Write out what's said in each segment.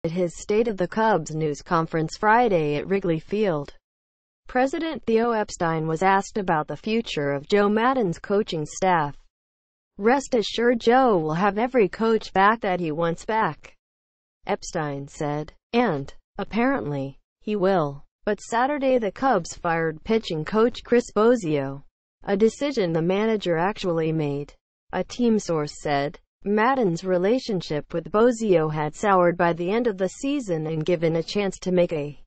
At his State of the Cubs news conference Friday at Wrigley Field, President Theo Epstein was asked about the future of Joe Maddon's coaching staff. "Rest assured Joe will have every coach back that he wants back," Epstein said. "And, apparently, he will." But Saturday the Cubs fired pitching coach Chris Bosio, a decision the manager actually made. A team source said Maddon's relationship with Bosio had soured by the end of the season, and given a chance to make a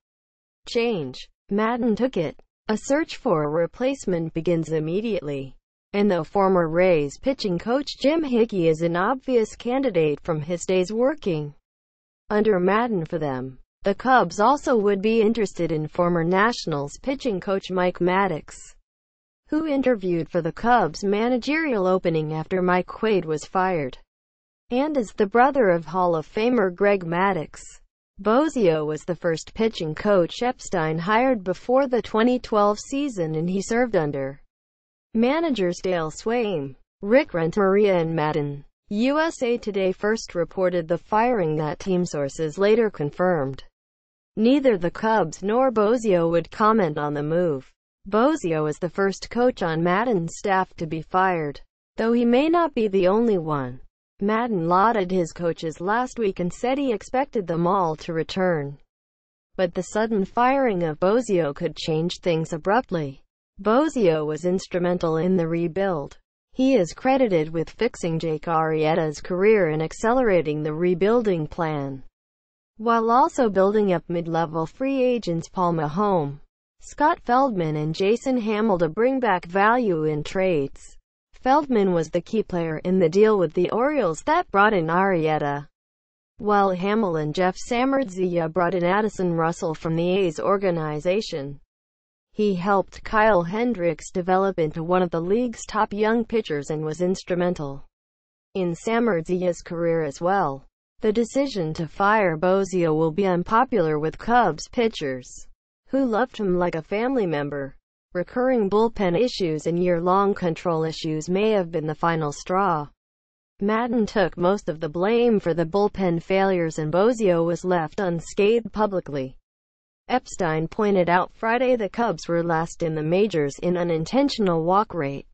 change, Maddon took it. A search for a replacement begins immediately, and though former Rays pitching coach Jim Hickey is an obvious candidate from his days working under Maddon for them, the Cubs also would be interested in former Nationals pitching coach Mike Maddux, who interviewed for the Cubs managerial opening after Mike Quaid was fired, and is the brother of Hall of Famer Greg Maddux. Bosio was the first pitching coach Epstein hired before the 2012 season, and he served under managers Dale Swaim, Rick Renteria and Maddon. USA Today first reported the firing that team sources later confirmed. Neither the Cubs nor Bosio would comment on the move. Bosio is the first coach on Maddon's staff to be fired, though he may not be the only one. Maddon lauded his coaches last week and said he expected them all to return. But the sudden firing of Bosio could change things abruptly. Bosio was instrumental in the rebuild. He is credited with fixing Jake Arrieta's career and accelerating the rebuilding plan, while also building up mid-level free agents Paul Mahome, Scott Feldman and Jason Hamill to bring back value in trades. Feldman was the key player in the deal with the Orioles that brought in Arrieta, while Hamill and Jeff Samardzija brought in Addison Russell from the A's organization. He helped Kyle Hendricks develop into one of the league's top young pitchers and was instrumental in Samardzija's career as well. The decision to fire Bosio will be unpopular with Cubs pitchers, who loved him like a family member. Recurring bullpen issues and year-long control issues may have been the final straw. Maddon took most of the blame for the bullpen failures, and Bosio was left unscathed publicly. Epstein pointed out Friday the Cubs were last in the majors in unintentional walk rate.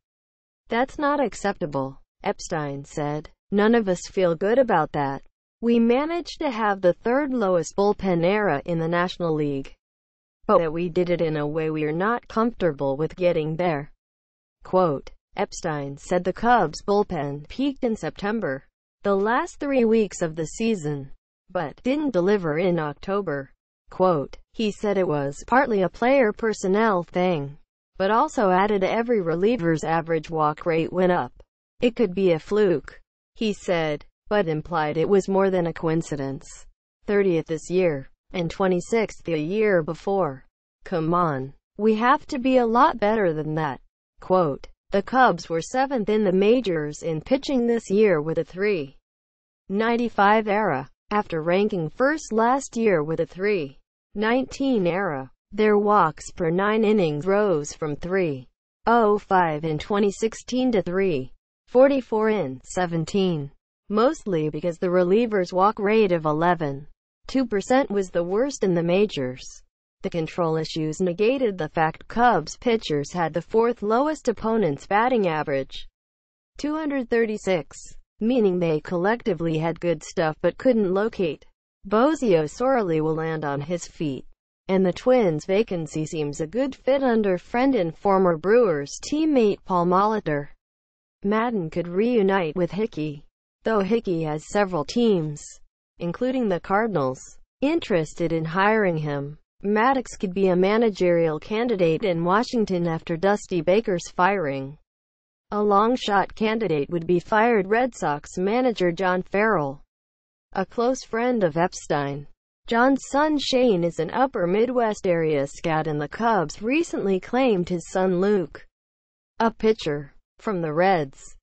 "That's not acceptable," Epstein said. "None of us feel good about that. We managed to have the third lowest bullpen era in the National League, but that we did it in a way we are not comfortable with getting there." Quote, Epstein said the Cubs' bullpen peaked in September, the last 3 weeks of the season, but didn't deliver in October. Quote, he said it was partly a player personnel thing, but also added every reliever's average walk rate went up. "It could be a fluke," he said, but implied it was more than a coincidence. 30th this year, and 26th the year before. "Come on. We have to be a lot better than that." Quote, the Cubs were 7th in the majors in pitching this year with a .395 ERA, after ranking first last year with a .319 ERA. Their walks per 9 innings rose from .305 in 2016 to .344 in 17, mostly because the reliever's walk rate of 11.2% was the worst in the majors. The control issues negated the fact Cubs pitchers had the 4th lowest opponent's batting average, .236, meaning they collectively had good stuff but couldn't locate. Bosio sorely will land on his feet, and the Twins' vacancy seems a good fit under friend and former Brewers teammate Paul Molitor. Maddon could reunite with Hickey, though Hickey has several teams, including the Cardinals, interested in hiring him. Maddux could be a managerial candidate in Washington after Dusty Baker's firing. A long-shot candidate would be fired Red Sox manager John Farrell, a close friend of Epstein. John's son Shane is an upper Midwest area scout, and the Cubs recently claimed his son Luke, a pitcher from the Reds,